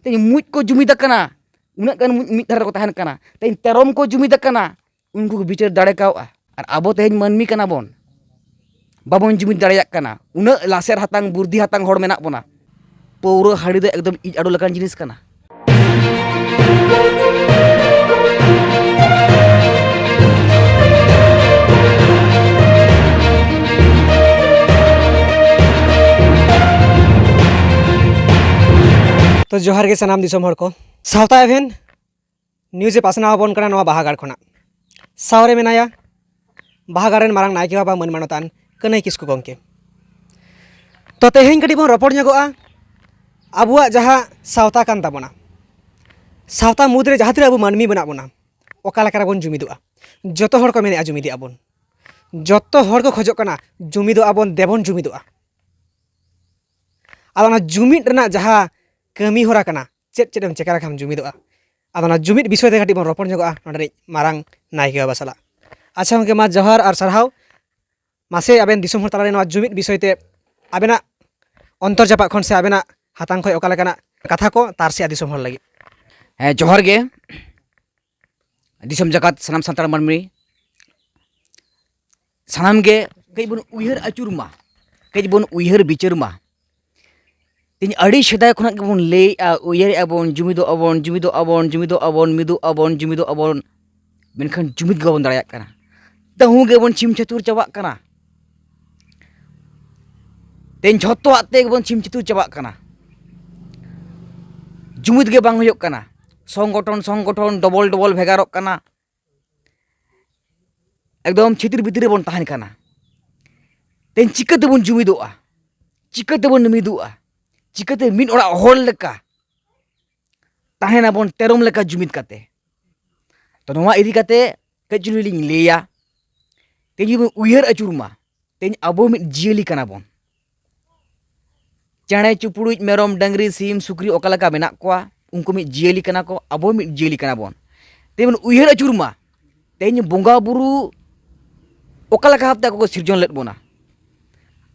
Teh muj ko jumida kana. Unak kan mid dhara ko tahan kana. Teh terom ko jumida kana. Unku ko bicar dare kawa. Ar abo teh manmi kana bon. Babon jumid dareyak kana. Unak laser hatang burdi hatang hor menak bona. Paura hari do ekdom ij ado lekan jinis kana. तो जोहार के सनाम दिसोम हर को सावता even news पासना बन कना नवा बाहागार खना सावरे मेनाया बाहागारेन Marang Nike बाबा मन मानतान कनई किस्कु गंके तो तेहेन कटी बन रपड़ नगोआ आबुआ जहाँ सावता कान ताबोना सावता मुद्रे जहाँ तिरा आबु मानमी बना बोना ओका लेका बन जुमिदोआ जतो हर को मेने जुमिदि आबोन जतो हर को खोजो कना जुमिदो आबोन देबन जुमिदोआ आदना जुमिद रना जहाँ कमी होरा कना चेद चेदम चेका रखाम जुमिदोआ आदना जुमिद विषय ते कटी बन रपड़ नगोआ नडे मारंग नायके बाबा साला अच्छा गंके मा जोहार और सारहाव मासे आबेन दिसोम हर तालारे नवा जुमिद विषय ते आबेना अंतर जापा खन से आबेना हातांग खय ओका लेकाना कथा को तारसी दिसोम हर लगी जोहार गे दिसोम जगत सनाम सानतार मानमी सानाम गे कई बन उयहर आचुरमा कई बन उयहर बिचारमा तीन अड़ी सेदाय खना गेबन ले उयहर आबन जुमिदो आबन जुमिदो आबन जुमिदो आबन मिदो आबन जुमिदो आबन मेनखान जुमिद गाबन दाड़ाया कना तहु गेबन छिम चतुर चाबा कना तेन झोतो आते गेबन छिम चतुर चाबा कना जुमिद गे बांग हुयोग कना संगठन डबल डबल भेगारोग कना एकदम छितिर भितर बन ताहन कना तेन चिकाते बन जुमिदोआ चिकाते बन मिदुआ चिकाते मिद ओड़ा हर लेका ताहेना बन तेरम लेका जुमिद काते तो नवा इदी काते कजुली लिंग लेया तेजी बन उयहर अचुरमा तेज आबो मिद जियली कना बन चेणे चुपड़ुज मेरम डंगरी सीम सुक्री ओका लेका मेनाक कोआ उनको मिद जियली कना को आबो मिद जियली कना बन तेबन उयहर अचुरमा तेज बोंगा बुरु ओका लेका हफ्ता को सिरजन लेद बोना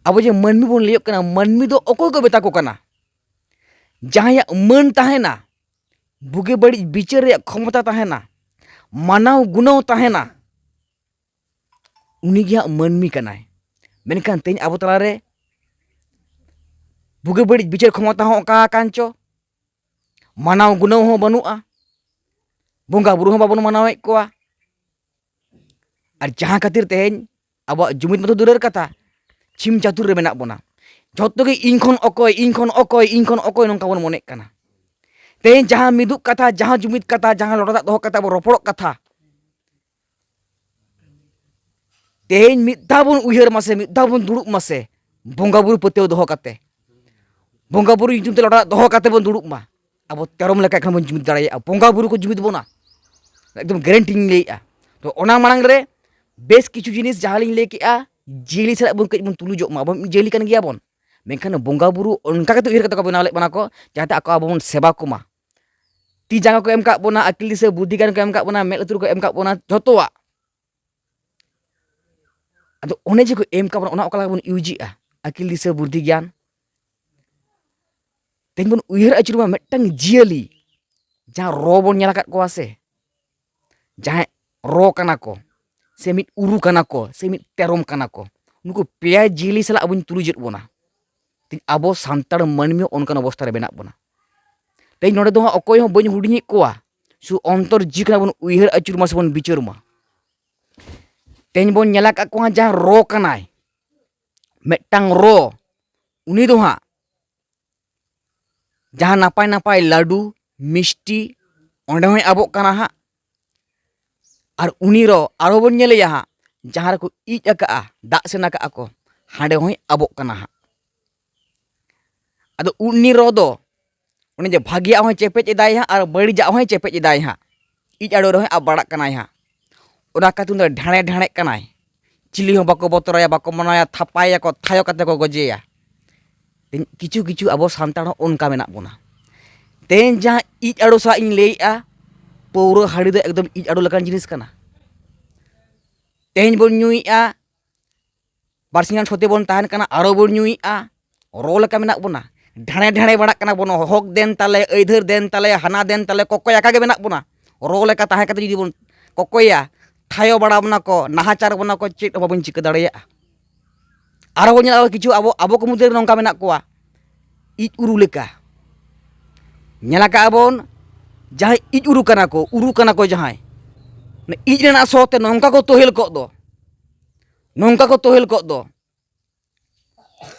अब जे मनमी बन लेयोग कना मनमी दो ओकोय को बेता को कना जहाया मन ताहेना बुगे बड़ी बिचार रे क्षमता ताहेना मानाव गुनाव ताहेना उनी गे मनमी कनाय मेनखान तेज अब तलारे बुगे बड़ी बिचार क्षमता हो ओका कांचो मानाव गुनाव हो बनुआ बोंगा बुरु हो बाबन मानावेद कोआ और जहाँ खातिर तेज अब जुमिद मतो दूरेर कथा छिम चातुर रे मेना बोना झोतो गे इनखन अकोय नोंका बन मने कना तेज जहाँ मिदुक कथा जहाँ जुमिद कथा जहाँ लड़ा दोहो कथा बो रपड़क कथा तेज मिद्धा बन उयहर मासे मिद्धा बन दुड़ुब मासे बोंगा बुरु पतेव दोहो काते बोंगा बुरु युतुम ते लड़ा दोहो काते बन दुड़ुब मा अब तेरम लेका एखन बन जुमिद दाड़ाया बोंगा बुरु को जुमिद बोना एकदम गारंटी लेया तो ओना मांग रे बेस किछु जिनिस जहाँ लिंग ले केआ जेली सला बन कई बन तुलुजोग मा बन जेली कन गिया बन मेनखान बोंगा बुरु उनका कते उयहर कते को बनाव ले बना को जाते आको अब बन सेवा को मा ती जांगा को एम का बोना अकिल दिसे बुद्धि ज्ञान को एम का बोना मेल तुर को एम का बोना झोतोआ अदो ओने जे को एम का बोना ओना ओका बन यूजिआ अकिल दिसे बुद्धि ज्ञान तेन बन उयहर अचुरमा मेटंग जियली जहाँ रो बन नेला काट कोआ से जहाँ रो कना को से मिट उरु कना को से मिट तेरम कना को उनको पेया जियली सला अब तुलुजेद बोना तीन आबो सान्ताड़ मानमी ओनकान अवस्था रे बेना बोना तेज नोडे दो अकोय हो बन हुडिनी कोआ सु अंतर जिकना बन उयहर अचुरमा से बन बिचारमा तेज बन नेला का को जहाँ रो कनाय मेटंग रो उनी दो जहाँ नापाय नापाय लाडू मिष्टि ओंडे होय आबो कना हा और उनी रो आरो बन नेलेया हा जहाँ रे को इज अका दा सेना का को हांडे होय आबो कना हा अदो उनी रो दो उनी जे भागिया होय चेपेज एदाय हा और बड़ीजा होय चेपेज एदाय हा इज आडो रे होय आबाड़ा कनाय हा ओना कातुन दो ढाणे ढाणे कनाय चिली हो बाको बतराया बाको मनाया थापाया को थायो कते को गजेया किछु किछु अब सान्ताड़ उनका मेना बोना तेन जहाँ इज आड़ो सा इन लेया पौर हाड़ी दो एकदम इज आड़ो लकान जिनिस कना तेज बन नुईआ बारसिंगान सोते बन ताहन कना आरो बन नुईआ रो लेका मेना बोना ढाणे ढाणे बड़ा कना बोन हक देन ताले अइधर देन ताले हाना देन ताले कोकोय आका गे मेना बोना रो लेका ताहे कते जुदी बोन कोकोया थायो बड़ा बोना को नाहाचार बोना को चेत बाबन चिका दाड़ेया आरो बोन किछु abo ko मुदे नोंका मेना कोआ ij uru leka nyala ka abon jahai ij uru kana ko jahai ne ij rena sote nongka ko tohil kok do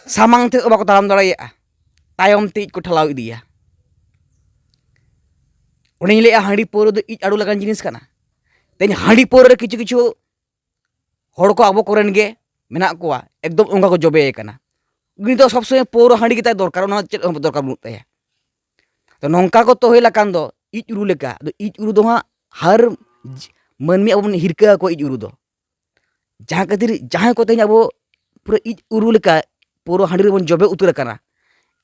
samang te bako taram daraya tayom te ij ko thalau idiya oni le handi poro do ij adu lagan jinis kana teni handi poro re kichu hor ko abo koren ge menak koa ekdom onga ko jobe kana uni do sob समय poro handi kita dorkar ona chet dorkar bunut taya to nongka ko tohil akan do ij uru leka do ij uru do ha har manmi abon hirka ko ij uru do jaha katir jaha ko tanya abo pura ij uru leka poro handi re bon jobe utur kana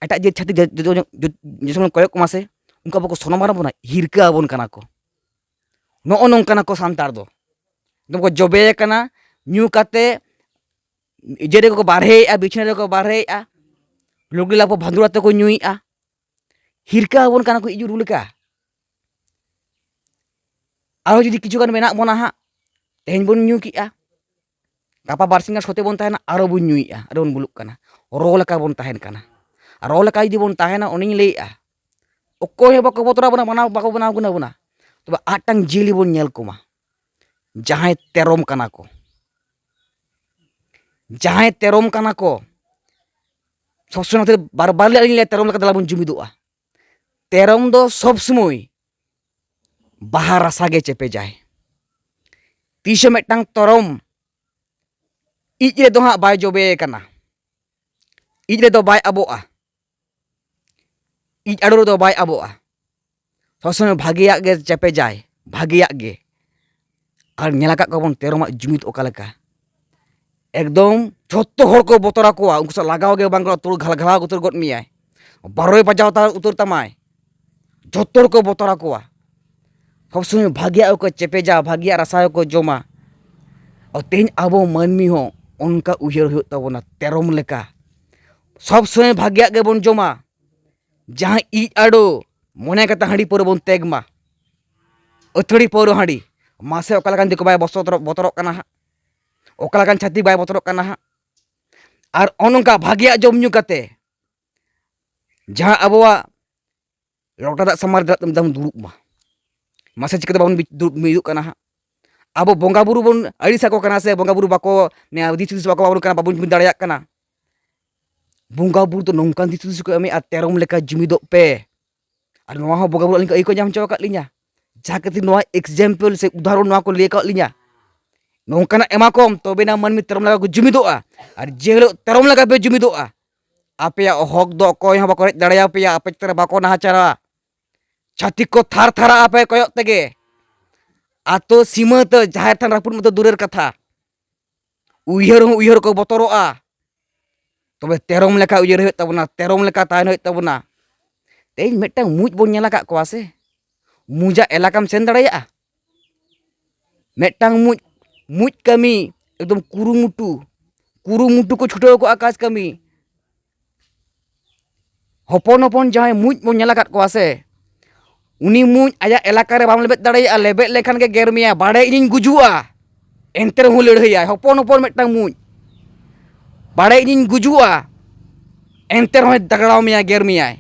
eta je chati jesomon koyok mase unka bako sonomara bona hirka abon kana ko no onong kana ko santar do dom ko jobe kana nyu kate ijere ko barhe a bichne ko barhe a lugli lapo bhandura te ko nyui a hirka abon kana ko ij uru leka aro judi kichu kan menak bona ha tehin bon nyu ki a gapa barsinga sote bon tahena aro bon nyui a aro bon buluk kana ro leka bon tahen kana ro leka judi bon tahena oning lei a okoy bako botora bona mana bako bana guna bona toba atang jili bon nyel kuma jahay terom kana ko sob somoy bar le terom leka dalabon jumidoa terom do sob somoy baha rasa ge cepe jae tisho metang torom ij re do ha bay jobe kana ij re do bay aboa ij adu do bay aboa sob somoy bhagiya ge cepe jae bhagiya ge ar nyelaka ko bon teroma jumid okaleka ekdom jotto hor ko botora koa unku sa lagaw ge bang ko tur ghala utur got miyai baroy bajaw ta utur tamai jotto ko botora koa sob somoy bhagiya ko cepe ja bhagiya rasa ko joma o tehin abo manmi ho onka uher huyuk tabona terom leka sob somoy bhagiya ge bon joma jaha ij ado mone kata handi poro bon tegma othori poro handi mase okalakan diko bay botorok kana ha okalakan chati bay botorok kana ha ar onongka bhagiya jom nyu kate jaha abowa lota dak samar dak dam duruk ma mase chikate babon duruk miduk kana ha abo bonga buru bon arisa ko kana se bonga buru bako ne disus bako babon kana babon jumi dareyak kana bonga buru to nongkan disus ko ami aterom leka jumido pe ar noa ho bonga buru aling ko jam cokat linya jakati noa example se udaharon noa ko leka linya nongkana emakom tobe na manmi terom leka ko jumidoa ar jelo terom leka be jumidoa ape ya hok do ko ha bako daraya pe ya ape tera bako na acara chatik ko thar thara ape koyok tege ato sima to jahar than raput mata durer katha uyhar ko botoroa tobe terom leka uyhar huyuk tabona terom leka tahen huyuk tabona tehin metang muj bon nyala kak koa se muja elakam sen daraya metang muj kami ekdom kurumutu ko chhuto ko akas kami hopon jahay muj bon nyala kat koa se uni muj aja elaka re bam lebet daraya lebet lekhan ge germia bade inin gujua enter hu ledhaya hopon metang muj bade inin gujua enter ho daglaw mia germia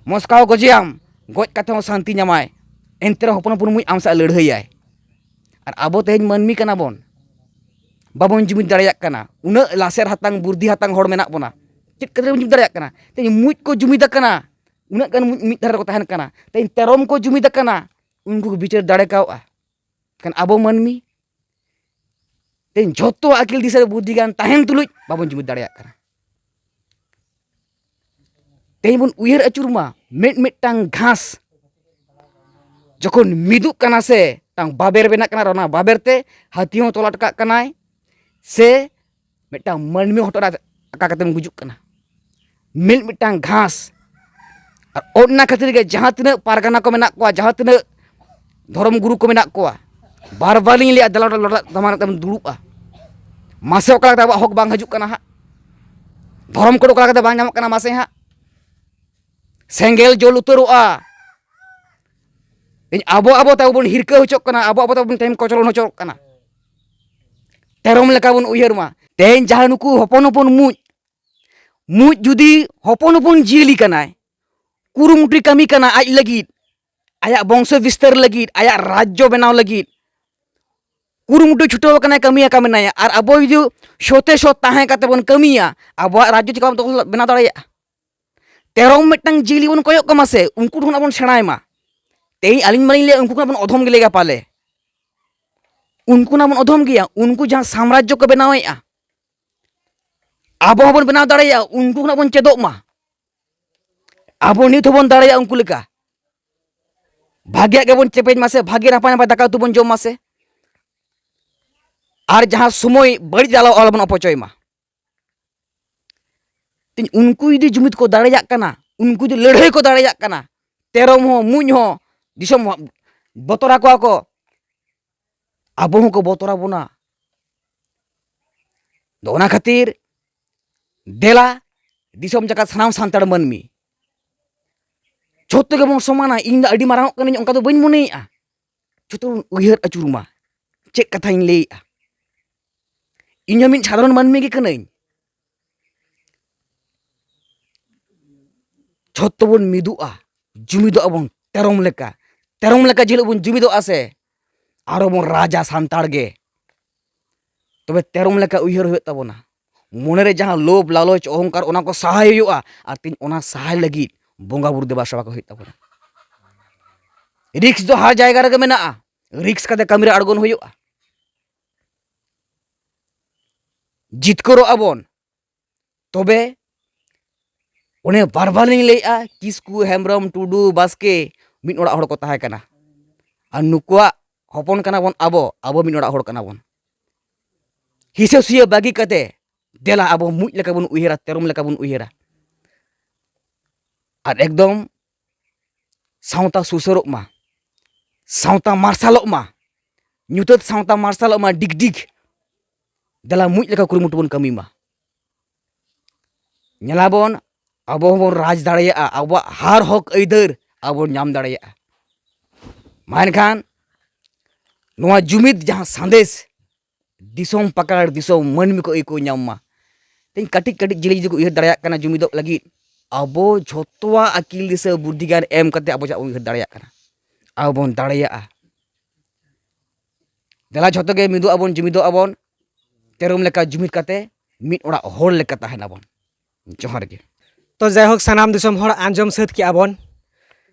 moskaw gojiam goj kate ho santi nyamai enter hopon muj amsa ledhaya ar abo tehin manmi kana bon babon jumid darayak kana una laser hatang burdi hatang hor menak bona cit kate jumid darayak kana tehin muj ko jumid kana una kan mid dar ko tahan kana tehin terom ko jumid kana unku bicar dare kau kan abo manmi tehin jotto akil disa buddi kan tahen tuluj babon jumid darayak kana tehin bon uyar acurma metang ghas jokon miduk kana se tang baber benak kana rona baber te hati ho tolat kak kanai se metang manmi hotora akatem gujuk kana metang ghas ar onna khatir ge jaha tina pargana ko menak koa jaha tina dhorom guru ko menak koa barbaling li adalah tamana tam dulup mase okala ta hok bang hajuk kana ha dhorom ko okala ta bang nyamok kana mase ha Senggel jol uturoa. Abo tabun hirke hocok kana, abo tabun time kocolon hocok kana. Terom leka bun uyar ma. Ten jahanuku hopon muj judi hopon jili kanai. Kurumuti kami kana aj lagit. Ayak bongso vistar lagit, ayak rajyo benaw lagit. Kurumuti छुटाव kana kami ya kami naya. Ar abo itu shote shot tahen kate bon kami ya. Abo rajyo chika bon benaw daraya. Terom metang jili bon koyok kamase. Unku dhuna bon senai ma. Tei aling maling le unku na bon odhom gilega pale. Unku na bon odhom gya. Unku jahan samrajyo ko benaw ya. Abo bon benaw daraya. Unku na bon cedok ma. Abo nit bon daraya unku leka. Bhagya ke bon cepej mase. Bhagya napa daka tu bon jom mase. Ar jahan sumoy bari jalo ala bon opocoy ma. Tin unku idi jumit ko daraya kana. Unku idi ledhai ko daraya kana. Terom ho muny ho disom botor ako. Abo ko botor abona. Do ona khatir dela disom jakat sanam santar manmi. Joto ge bon somana ing da adi marang kani onka do bain mone a. Joto uyar acuruma. Cek kata ing lei a. Inya min sadharon manmi ge kanai. Joto bon midu a. Jumido abon terom leka jelo bon jumido ase aro bon raja santar ge tobe terom leka uyhar hoyot tabona monere jahan lob laloch ohongkar ona ko sahay hoyoa ar tin ona sahay lagi bonga buru deba seba ko hoyot tabona riks do har jayga rege mena riks kate kamira argon hoyoa jitkoro abon tobe one barbaling le'a Kisku Hembrem Tudu Baske min orak hor ko tahe kana ar nukua hopon kana bon abo min orak hor kana bon hise sia bagi kate dela abo muj leka bon uyhera terom leka bon uyhera ar ekdom sauta susorok ma sauta marsalok ma nyutot sauta marsalok ma dig dela muj leka kurumutu bon kami ma nyalabon abo bon raj daraya abo har hok aidar abo nyam daraya mankhan noa jumit jahan sandes disom pakar disom manmi ko iko nyamma tin katik jili ko ihar daraya kana jumidok lagi abo jhotoa akil disa buddigan em kate abo ja ihar daraya kana abo daraya dela jhoto ge midu abon jumido abon terom leka jumit kate mit ora hor leka tahen abon johar ge तो जायहोक सानाम दिसम हर आंजम सद की आबन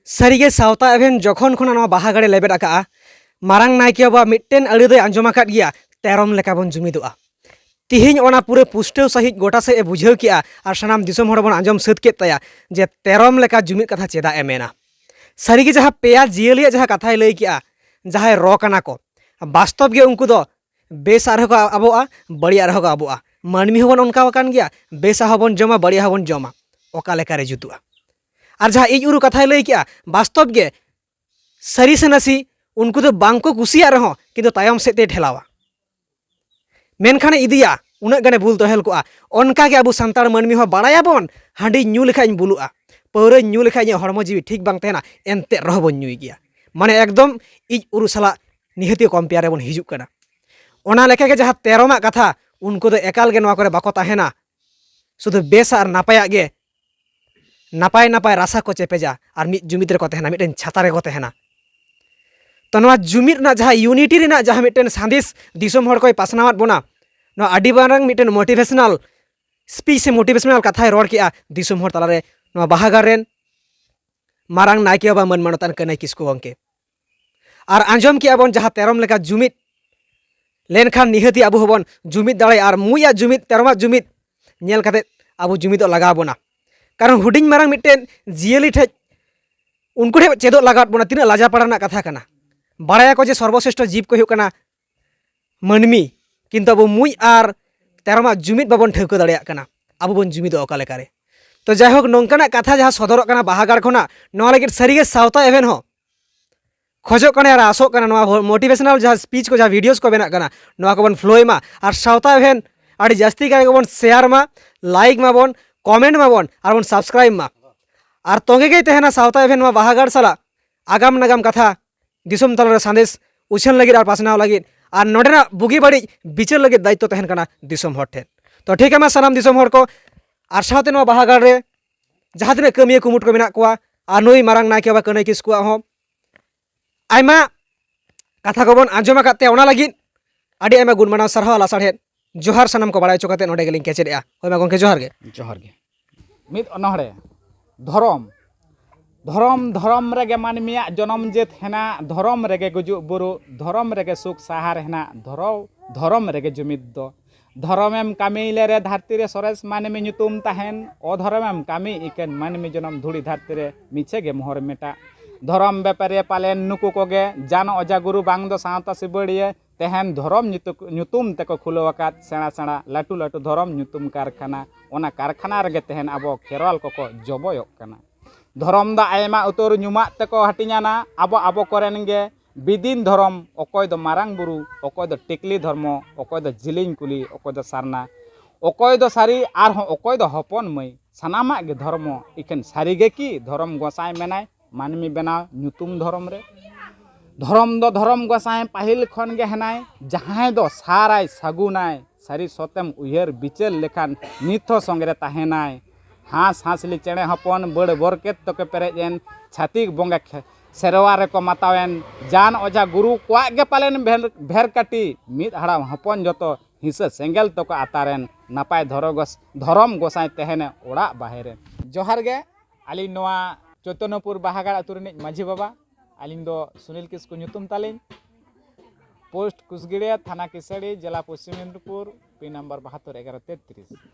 सारिगे सावता एभेन जखन खना नवा बाहागारे लेबेट आका मारांग नायकिया बा मिट्टेन अड़ी दे आंजम आकाद गिया तेरम लेका बन जुमिदोआ तिहिन ओना पूरे पुष्टेव सहित गोटा से बुझाव किया और सानाम दिसम हर बन आंजम सद के तया जे तेरम लेका जुमिद कथा चेदा एमेना सारिगे जहाँ पेया जियलिया जहाँ कथाय लई किया जहाँ र काना को वास्तव गे उनको दो बेस आरह को आबोआ बड़ी आरह को आबोआ मानमी हबन उनका कान गया बेसा हबन जमा बड़ी हबन जमा ओका लेकारे जुतुआ और जहाँ इज उरु कथाय लई किया वास्तव गे सरी से नसी उनको तो बांको कुसिया रहो किंतु तायम से ते ठेलावा मेनखाने इदिया उना गने भूल तो हेल को उनका के अबु संतार मनमी हो बाड़ायाबन हांडी न्यू लेखाइन बुलुआ पौरे न्यू लेखाइन हरमो जीवी ठीक बांग तेना एनते रहबन न्यूई गिया माने एकदम इज उरु साला निहति कम्पेयर बन हिजुक कना ओना लेखा के जहाँ तेरोमा कथा उनको तो एकाल गे नवा करे बाको ताहेना शुधु बेस और नापाया गे नापाय नापाय रासा को चेपेजा और मिट जुमिद रे को तहेना मिटेन छाता रे को तहेना तो नवा जुमिद ना जहाँ यूनिटी रे ना जहाँ मिटेन सांदेश दिसोम हर कोई पासनावत बोना नवा आडी बारंग मिटेन मोटिवेशनल स्पीच से मोटिवेशनल कथाय रोड किया दिसोम हर तलारे नवा बाहागार रेन मारांग नायकिया बा मन मानतान कनाय किसको गंके और आंजम किया बन जहाँ तेरम लेका जुमिद लेनखान निहति आबु हबन जुमिद दाड़े और मुया जुमिद तेरमा जुमिद नेल काते आबु जुमिद लगा बोना कारण हुडिंग मारांग मिटेन जियली ठे उनको ठे चेदो लगात बोना तीना लाजा पड़ाना कथा कना बाड़ाया को जे सर्वश्रेष्ठ जीव को हुकना मनमी किंतु आबु मुई और तेरमा जुमिद बाबन ठेको दाड़िया कना आबु बन जुमिद ओका लेकारे तो जायहोक नोंकाना कथा जहाँ सदरक कना बाहागार खना नवा लगित सारिगे सावता एवेन हो खोजो कने और आसो कना नवा मोटिवेशनल जहाँ स्पीच को जहाँ वीडियोस को बेना कना नवा को बन फ्लोय मा और सावता एवेन आड़ी जास्ती का बन शेयर मा लाइक मा बन कमेंट मा बन और बन सब्सक्राइब मा और तोंगे गई तहना सावता एवेन नवा बाहागार साला आगाम नागाम कथा दिसोम तलरे संदेश उछन लगी और पासनाव लगी और नोडेना बुगी बड़ी बिचार लगी दायित्व तहन कना दिसोम हर ठेन। तो ठीक है सानाम दिसोम हर को और साथते नवा बाहागार रे जहाँ तिना कमिया कुमुट को मेना कोआ और नुई मारांग नायके बा कनई किस्कुआ हो आयमा कथा को बन आंजम काते ओना लगी आडी आयमा गुणमाना सरहाव लासाड़हेद जोहार सानाम को बड़ाई चोकाते नोडे गेलिंग केचेदआ होयमा गंके जोहार गे जोहार गे मिद अनहड़े धरम धरम धरम रेगे मानमिया जनम जेत हेना धरम रेगे गुजु बुरु धरम रेगे सुख साहार हेना धरम रेगे जुमिद दो धरमेम कामिले रे धरती रे सरेस मानमी nyutum ताहेन अधरमेम कामी इकेन मानमी जनम धुड़ी धरती रे मिछे गे मोहर मेटा धरम बेपारे पालेन नुकु कोगे जान अजा गुरु बांग दो सावता सिबड़िए तेहन धरम nyutum तेको खुलो वकात सेना सेना लाटू लाटू धरम nyutum कारखाना ओना कारखाना रेगे तेहन अबो खेरवाल कोको जबोयक काना धरम दा आयमा उतर नुमा तेको हटियाना अबो अबो करेन गे बिदिन धरम अकय दो मारांग बुरु अकय दो टिकली धर्म अकय दो जिलिंग कुली अकय दो सारना अकय दो सारी आर हो अकय दो हपन मई सानामा गे धर्म इकेन सारी गे की धरम गोसाई मेनाय मानमी बेना nyutum धरम रे धरम गोसाई पाहिल खन गे हेनाय जहाय दो साराय सागुनाय सारी सतेम उयहर बिचल लेखान निथो संगे ताहेनाय हास हासली चेणे हपन बड़ बरकेत तोके पेरेजेन छातिक बोंगा सेरवा रे को मातावेन जान ओझा गुरु क्वाग गे पालेन भेर काटी मिद हड़ाम हपन जतो हिस्सा सेंगेल तोको आतारेन नापाय धरम गोसाई तेहने ओड़ा बाहेरे जोहार गे आलिन नोआ चैतन्यपुर बाहागार आतु रिनिज माझी बाबा आलिन दो सुनील किस्कु nyutum तालिन पोस्ट कुसगिड़िया थाना किसड़ी जिला पश्चिम मेदिनीपुर पिन नंबर 72 11 33।